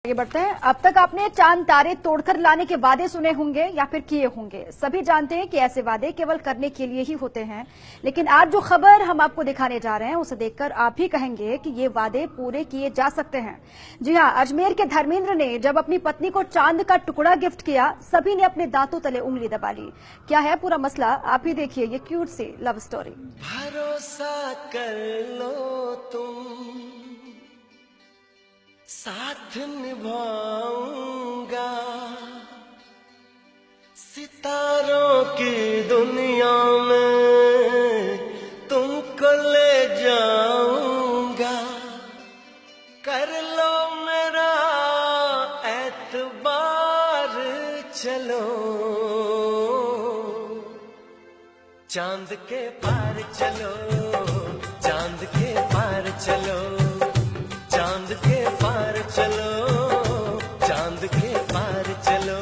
आगे बढ़ते हैं। अब तक आपने चांद तारे तोड़कर लाने के वादे सुने होंगे या फिर किए होंगे। सभी जानते हैं कि ऐसे वादे केवल करने के लिए ही होते हैं, लेकिन आज जो खबर हम आपको दिखाने जा रहे हैं उसे देखकर आप भी कहेंगे कि ये वादे पूरे किए जा सकते हैं। जी हां, अजमेर के धर्मेंद्र ने जब अपनी पत्नी को चांद का टुकड़ा गिफ्ट किया, सभी ने अपने दांतों तले उंगली दबा ली। क्या है पूरा मसला, आप ही देखिए ये क्यूट सी लव स्टोरी। भरोसा कर लो तुम, साथ निभाऊंगा, सितारों की दुनिया में तुमको ले जाऊंगा, कर लो मेरा एतबार, चलो चांद के पार चलो, चांद के पार चलो, चांद के पार चलो, चांद के पार चलो।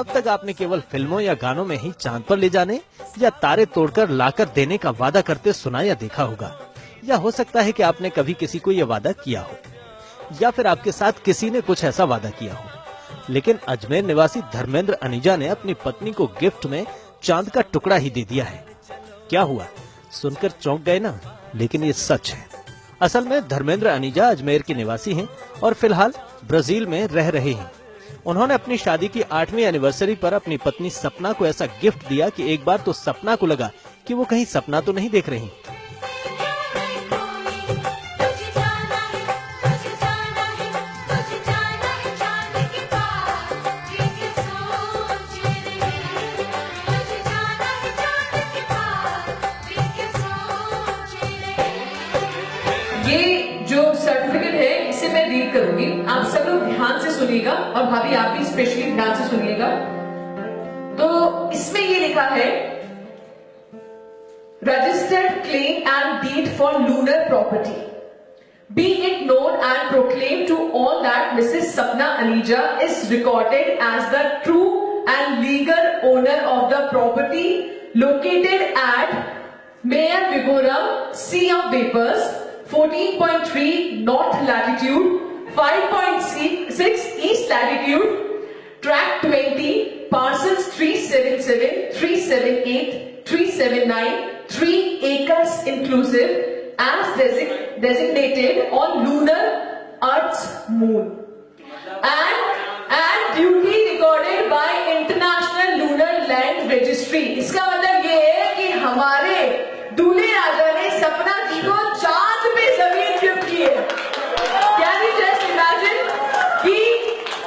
अब तक आपने केवल फिल्मों या गानों में ही चांद पर ले जाने या तारे तोड़कर लाकर देने का वादा करते सुना या देखा होगा, या हो सकता है कि आपने कभी किसी को यह वादा किया हो, या फिर आपके साथ किसी ने कुछ ऐसा वादा किया हो। लेकिन अजमेर निवासी धर्मेंद्र अनीजा ने अपनी पत्नी को गिफ्ट में चांद का टुकड़ा ही दे दिया है। क्या हुआ, सुनकर चौंक गए ना? लेकिन ये सच है। असल में धर्मेंद्र अनीजा अजमेर के निवासी हैं और फिलहाल ब्राजील में रह रहे हैं। उन्होंने अपनी शादी की 8वीं एनिवर्सरी पर अपनी पत्नी सपना को ऐसा गिफ्ट दिया कि एक बार तो सपना को लगा कि वो कहीं सपना तो नहीं देख रही। ये जो सर्टिफिकेट है इसे मैं रीड करूंगी, आप सब लोग ध्यान से सुनिएगा और भाभी आप भी स्पेशली ध्यान से सुनिएगा। तो इसमें ये लिखा है, registered claim and deed for lunar property, be it known and proclaim to all that Mrs Sapna Aneja is recorded as the true and legal owner of the property located at mare vigorum, sea of vapours, 14.3 north latitude, 5.6 east latitude, track 20, parcels 377, 378, 379, 3 acres inclusive, as designated on lunar Earth's moon, and duty recorded by International Lunar Land Registry। इसका मतलब ये है कि हमारे दूल्हे राजा ने सपना जी को चांद पे जमीन गिफ्ट की है। कैन यू जस्ट इमेजिन कि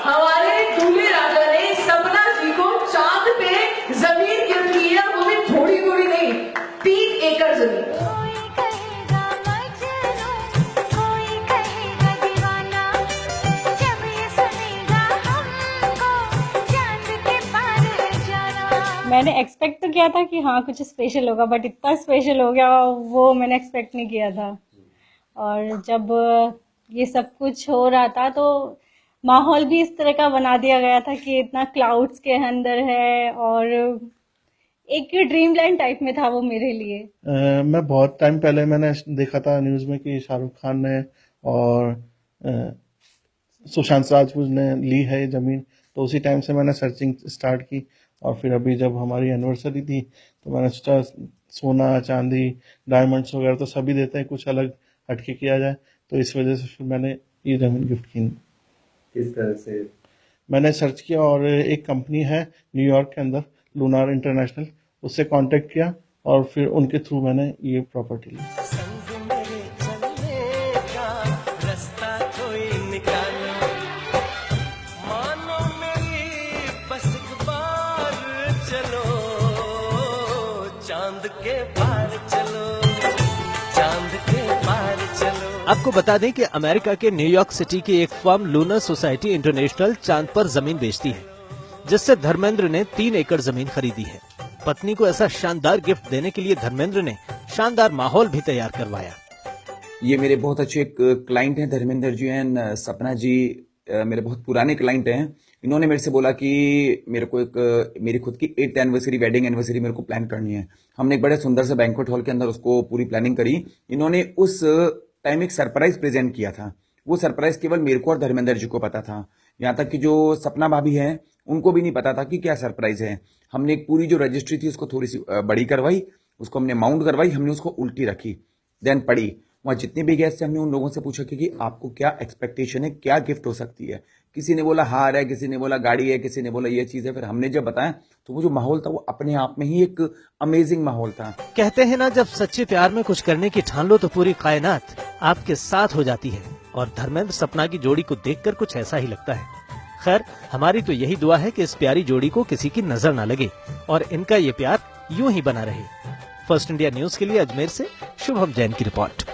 हमारे दूल्हे राजा ने सपना जी को चांद पे जमीन गिफ्ट की है, वो भी थोड़ी थोड़ी नहीं, 3 एकड़ जमीन। मैंने एक्सपेक्ट तो किया था कि हाँ कुछ स्पेशल होगा, बट इतना स्पेशल हो गया वो मैंने एक्सपेक्ट नहीं किया था। और जब ये सब कुछ हो रहा था तो माहौल भी इस तरह का बना दिया गया था कि इतना क्लाउड्स के अंदर है और एक ड्रीमलैंड टाइप में था वो मेरे लिए। मैं बहुत टाइम पहले मैंने देखा था न्यूज़ में कि शाहरुख खान ने और सुशांत राजपूत ने ली है ये ज़मीन, तो उसी टाइम से मैंने सर्चिंग स्टार्ट की। और फिर अभी जब हमारी एनिवर्सरी थी तो मैंने सोचा सोना चांदी डायमंड्स वगैरह तो सभी देते हैं, कुछ अलग हटके किया जाए, तो इस वजह से फिर मैंने ये ज़मीन गिफ्ट की। किस तरह से मैंने सर्च किया और एक कंपनी है न्यूयॉर्क के अंदर लूनार इंटरनेशनल, उससे कांटेक्ट किया और फिर उनके थ्रू मैंने ये प्रॉपर्टी ली। संग मेरे चलने का रास्ता कोई निकालो, मानो मेरी बस एक बार चलो, चांद के पार चलो, चांद के पार चलो। आपको बता दें कि अमेरिका के न्यूयॉर्क सिटी की एक फर्म लूनर सोसाइटी इंटरनेशनल चांद पर जमीन बेचती है, जिससे धर्मेंद्र ने 3 एकड़ जमीन खरीदी है। पत्नी को ऐसा शानदार गिफ्ट देने के लिए धर्मेंद्र ने शानदार माहौल भी तैयार करवाया। ये मेरे बहुत अच्छे क्लाइंट हैं, धर्मेंद्र जी एंड सपना जी मेरे बहुत पुराने क्लाइंट हैं। इन्होंने मेरे से बोला कि मेरे को एक मेरी खुद की 8th एनिवर्सरी वेडिंग एनिवर्सरी मेरे को प्लान करनी है। हमने एक बड़े सुंदर से बैंक्वेट हॉल के अंदर उसको पूरी प्लानिंग करी। इन्होंने उस टाइम एक सरप्राइज प्रेजेंट किया था वो सरप्राइज केवल मेरे को और धर्मेंद्र जी को पता था। यहाँ तक कि जो सपना भाभी हैं उनको भी नहीं पता था कि क्या सरप्राइज है। हमने एक पूरी जो रजिस्ट्री थी उसको थोड़ी सी बड़ी करवाई, उसको हमने माउंट करवाई, हमने उसको उल्टी रखी, देन पढ़ी। वहाँ जितने भी गेस्ट थे हमने उन लोगों से पूछा कि आपको क्या एक्सपेक्टेशन है, क्या गिफ्ट हो सकती है। किसी ने बोला हार है, किसी ने बोला गाड़ी है, किसी ने बोला ये चीज है। फिर हमने जब बताया तो वो जो माहौल था वो अपने आप में ही एक अमेजिंग माहौल था। कहते हैं ना, जब सच्चे प्यार में कुछ करने की ठान लो तो पूरी कायनात आपके साथ हो जाती है। और धर्मेंद्र सपना की जोड़ी को देखकर कुछ ऐसा ही लगता है। खैर, हमारी तो यही दुआ है कि इस प्यारी जोड़ी को किसी की नजर न लगे और इनका ये प्यार यूं ही बना रहे। फर्स्ट इंडिया न्यूज के लिए अजमेर से शुभम जैन की रिपोर्ट।